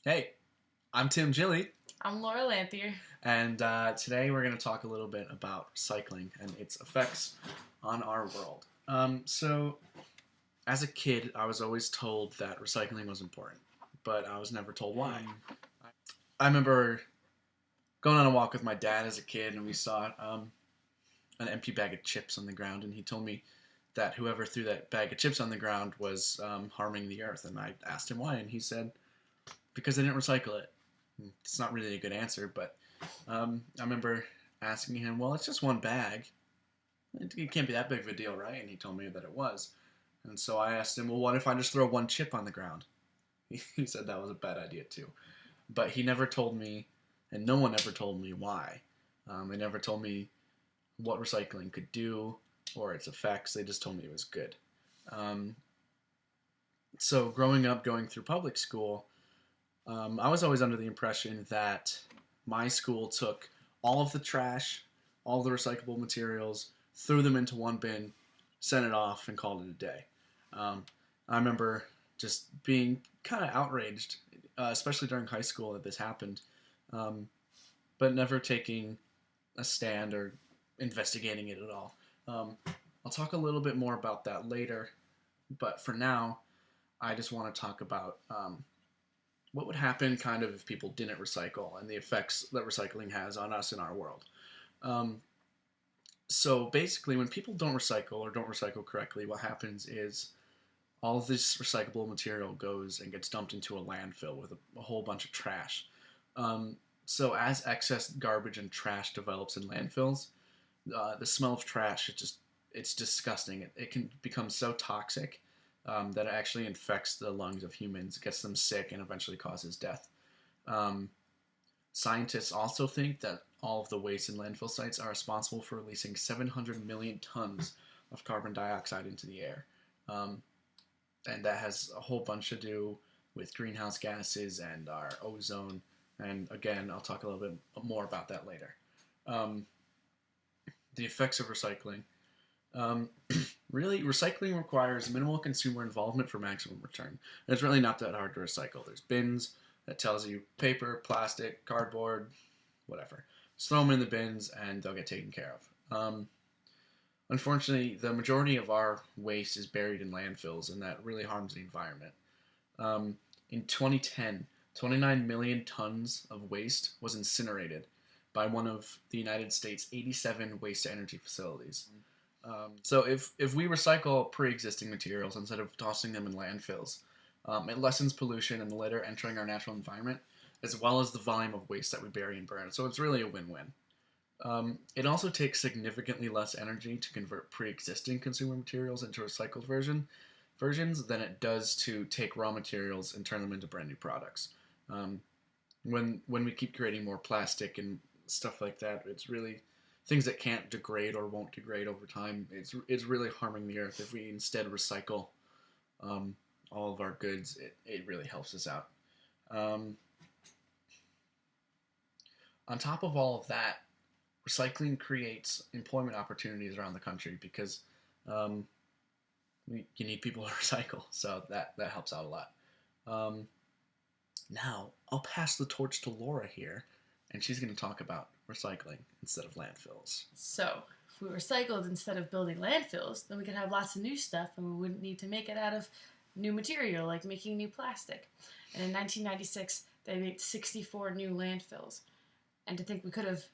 Hey, I'm Tim Gilli, I'm Laura Lanthier. and today we're going to talk a little bit about recycling and its effects on our world. As a kid, I was always told that recycling was important, but I was never told why. I remember going on a walk with my dad as a kid, and we saw an empty bag of chips on the ground, and he told me that whoever threw that bag of chips on the ground was harming the earth, and I asked him why, and he said, because they didn't recycle it. It's not really a good answer, but I remember asking him, well, it's just one bag. It can't be that big of a deal, right? And he told me that it was. And so I asked him, well, what if I just throw one chip on the ground? He said that was a bad idea, too. But he never told me, and no one ever told me why. They never told me what recycling could do or its effects. They just told me it was good. Um, so growing up, going through public school, I was always under the impression that my school took all of the trash, all of the recyclable materials, threw them into one bin, sent it off, and called it a day. Um, I remember just being kind of outraged, especially during high school, that this happened, um, but never taking a stand or investigating it at all. Um, I'll talk a little bit more about that later, but for now, I just want to talk about what would happen kind of if people didn't recycle and the effects that recycling has on us in our world. Um, so basically, when people don't recycle or don't recycle correctly, what happens is all of this recyclable material goes and gets dumped into a landfill with a whole bunch of trash. Um, so as excess garbage and trash develops in landfills, the smell of trash it's disgusting. It can become so toxic that it actually infects the lungs of humans, gets them sick, and eventually causes death. Um, Scientists also think that all of the waste in landfill sites are responsible for releasing 700 million tons of carbon dioxide into the air. Um, and that has a whole bunch to do with greenhouse gases and our ozone. And again, I'll talk a little bit more about that later. Um, the effects of recycling. Um, Really, recycling requires minimal consumer involvement for maximum return. And it's really not that hard to recycle. There's bins that tells you paper, plastic, cardboard, whatever. Just throw them in the bins and they'll get taken care of. Unfortunately, the majority of our waste is buried in landfills, and that really harms the environment. Um, in 2010, 29 million tons of waste was incinerated by one of the United States' 87 waste to energy facilities. So if we recycle pre-existing materials instead of tossing them in landfills, it lessens pollution and the litter entering our natural environment, as well as the volume of waste that we bury and burn. So it's really a win-win. It also takes significantly less energy to convert pre-existing consumer materials into recycled versions than it does to take raw materials and turn them into brand new products. Um, when we keep creating more plastic and stuff like that, it's really things that can't degrade or won't degrade over time. It's really harming the earth. If we instead recycle um, all of our goods, it really helps us out. Um, on top of all of that, recycling creates employment opportunities around the country because um, you need people to recycle, so that helps out a lot. Um, Now I'll pass the torch to Laura here, and she's going to talk about recycling instead of landfills. So, if we recycled instead of building landfills, then we could have lots of new stuff and we wouldn't need to make it out of new material like making new plastic. And in 1996, they made 64 new landfills. And to think we could have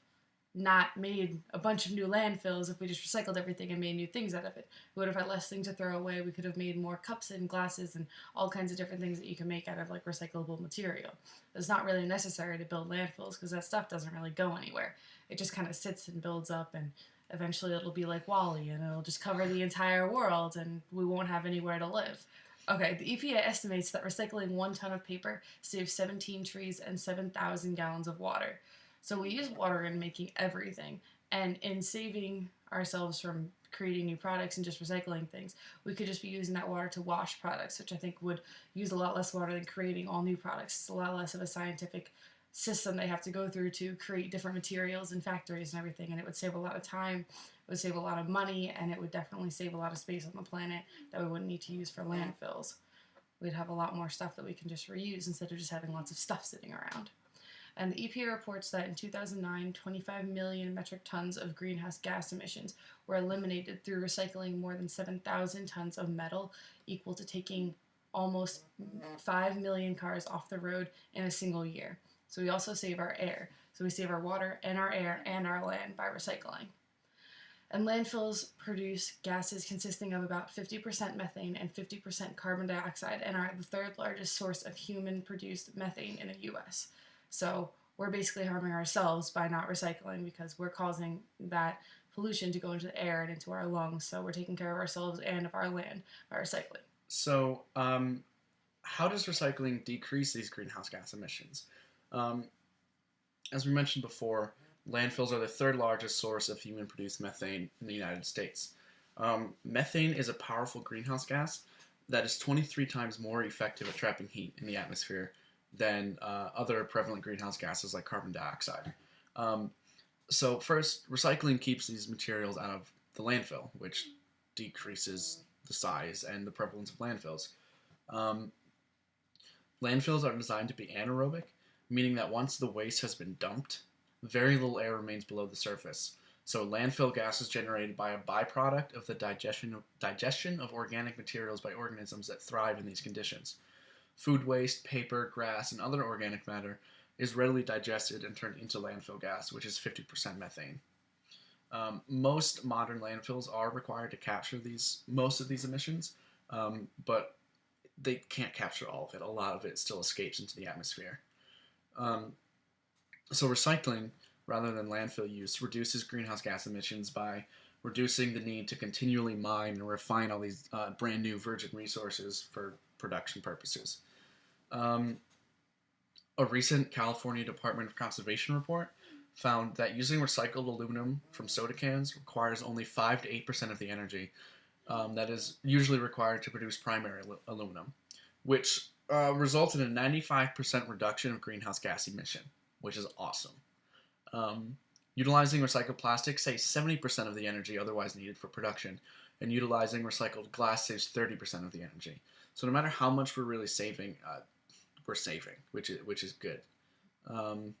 not made a bunch of new landfills if we just recycled everything and made new things out of it. We would have had less things to throw away. We could have made more cups and glasses and all kinds of different things that you can make out of like recyclable material. It's not really necessary to build landfills because that stuff doesn't really go anywhere. It just kind of sits and builds up and eventually it'll be like Wally and it'll just cover the entire world and we won't have anywhere to live. Okay, the EPA estimates that recycling 1 ton of paper saves 17 trees and 7,000 gallons of water. So we use water in making everything. And in saving ourselves from creating new products and just recycling things, we could just be using that water to wash products, which I think would use a lot less water than creating all new products. It's a lot less of a scientific system they have to go through to create different materials in factories and everything. And it would save a lot of time, it would save a lot of money, and it would definitely save a lot of space on the planet that we wouldn't need to use for landfills. we'd have a lot more stuff that we can just reuse instead of just having lots of stuff sitting around. And the EPA reports that in 2009, 25 million metric tons of greenhouse gas emissions were eliminated through recycling more than 7,000 tons of metal, equal to taking almost 5 million cars off the road in a single year. So we also save our air. So we save our water and our air and our land by recycling. And landfills produce gases consisting of about 50% methane and 50% carbon dioxide and are the third largest source of human produced methane in the US. So we're basically harming ourselves by not recycling because we're causing that pollution to go into the air and into our lungs. So we're taking care of ourselves and of our land by recycling. So, how does recycling decrease these greenhouse gas emissions? Um, as we mentioned before, landfills are the third largest source of human produced methane in the United States. Methane is a powerful greenhouse gas that is 23 times more effective at trapping heat in the atmosphere than other prevalent greenhouse gases like carbon dioxide. Um, so, first, recycling keeps these materials out of the landfill, which decreases the size and the prevalence of landfills. Um, Landfills are designed to be anaerobic, meaning that once the waste has been dumped, very little air remains below the surface. So landfill gas is generated by a byproduct of the digestion of organic materials by organisms that thrive in these conditions. Food waste, paper, grass, and other organic matter is readily digested and turned into landfill gas, which is 50% methane. Most modern landfills are required to capture most of these emissions, but they can't capture all of it. A lot of it still escapes into the atmosphere. Um, so recycling, rather than landfill use, reduces greenhouse gas emissions by reducing the need to continually mine and refine all these brand new virgin resources for production purposes. Um, a recent California Department of Conservation report found that using recycled aluminum from soda cans requires only 5 to 8% of the energy that is usually required to produce primary aluminum, which results in a 95% reduction of greenhouse gas emission, which is awesome. Um, Utilizing recycled plastic saves 70% of the energy otherwise needed for production, and utilizing recycled glass saves 30% of the energy. So no matter how much we're really saving, we're saving, which is good. Um,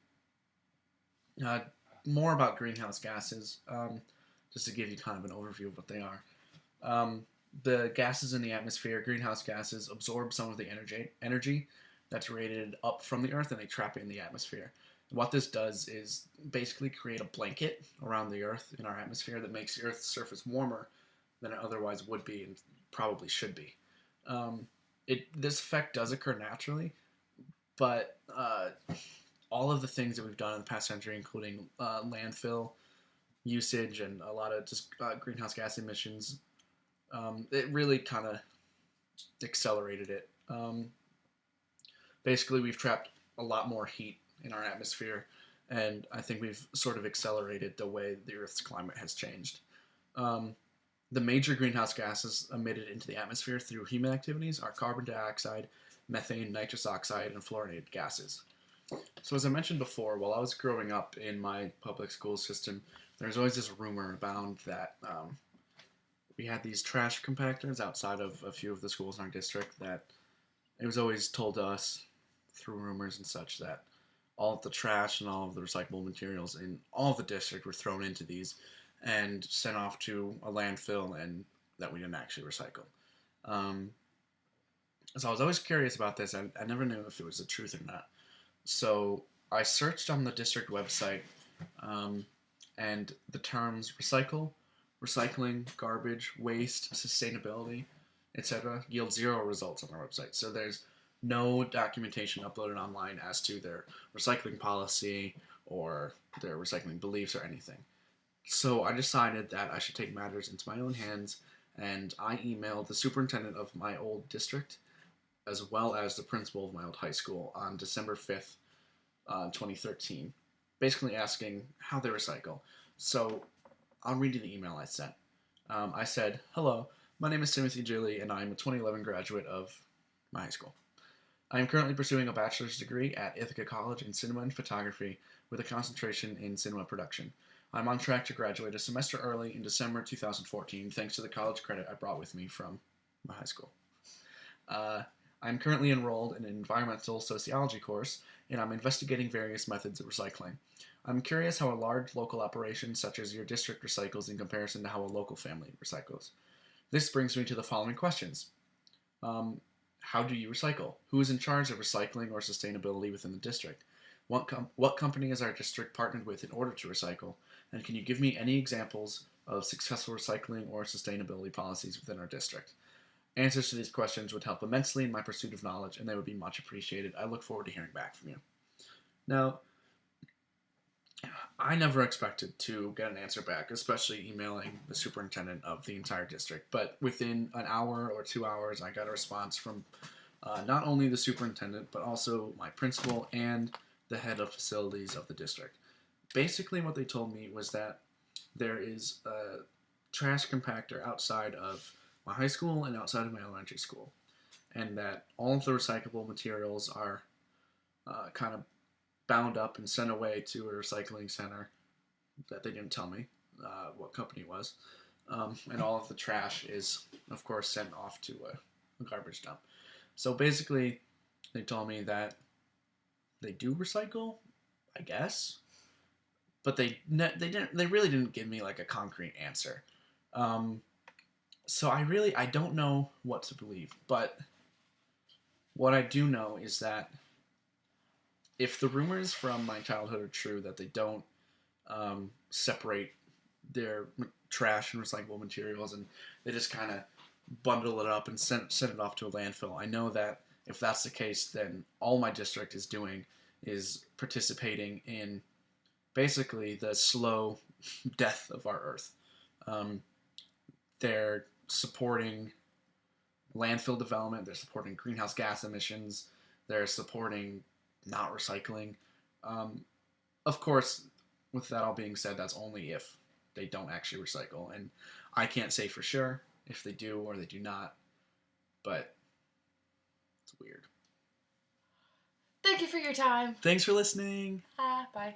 uh, More about greenhouse gases, just to give you kind of an overview of what they are. Um, the gases in the atmosphere, greenhouse gases, absorb some of the energy that's radiated up from the Earth, and they trap it in the atmosphere. And what this does is basically create a blanket around the Earth in our atmosphere that makes the Earth's surface warmer than it otherwise would be and probably should be. Um, this effect does occur naturally, but all of the things that we've done in the past century, including landfill usage and a lot of just greenhouse gas emissions, it really kind of accelerated it. Basically, we've trapped a lot more heat in our atmosphere, and I think we've sort of accelerated the way the Earth's climate has changed. Um, the major greenhouse gases emitted into the atmosphere through human activities are carbon dioxide, methane, nitrous oxide, and fluorinated gases. So, as I mentioned before, while I was growing up in my public school system, there's always this rumor abound that we had these trash compactors outside of a few of the schools in our district that it was always told to us through rumors and such that all of the trash and all of the recyclable materials in all of the district were thrown into these and sent off to a landfill and that we didn't actually recycle. Um, so I was always curious about this. I never knew if it was the truth or not. So I searched on the district website um, and the terms recycle, recycling, garbage, waste, sustainability, etc. yield zero results on our website. So there's no documentation uploaded online as to their recycling policy or their recycling beliefs or anything. So I decided that I should take matters into my own hands, and I emailed the superintendent of my old district as well as the principal of my old high school on December 5th, 2013, basically asking how they recycle. So I'll read you the email I sent. I said, "Hello, my name is Timothy Gilli, and I am a 2011 graduate of my high school. I am currently pursuing a bachelor's degree at Ithaca College in cinema and photography with a concentration in cinema production. I'm on track to graduate a semester early in December 2014 thanks to the college credit I brought with me from my high school. Uh, I'm currently enrolled in an environmental sociology course, and I'm investigating various methods of recycling. I'm curious how a large local operation such as your district recycles in comparison to how a local family recycles. This brings me to the following questions. How do you recycle? Who is in charge of recycling or sustainability within the district? What company is our district partnered with in order to recycle? And can you give me any examples of successful recycling or sustainability policies within our district? Answers to these questions would help immensely in my pursuit of knowledge, and they would be much appreciated. I look forward to hearing back from you. Now, I never expected to get an answer back, especially emailing the superintendent of the entire district. But within an hour or 2 hours, I got a response from not only the superintendent, but also my principal and the head of facilities of the district. Basically, what they told me was that there is a trash compactor outside of my high school and outside of my elementary school, and that all of the recyclable materials are kind of bound up and sent away to a recycling center that they didn't tell me what company it was. And all of the trash is, of course, sent off to a garbage dump. So basically, they told me that they do recycle, I guess, but they really didn't give me like a concrete answer. So I don't know what to believe, but what I do know is that if the rumors from my childhood are true that they don't separate their trash and recyclable materials and they just kind of bundle it up and send it off to a landfill, I know that if that's the case, then all my district is doing is participating in basically the slow death of our earth. They're supporting landfill development, they're supporting greenhouse gas emissions, they're supporting not recycling. Of course, with that all being said, that's only if they don't actually recycle. And I can't say for sure if they do or they do not, but it's weird. Thank you for your time. Thanks for listening. Bye.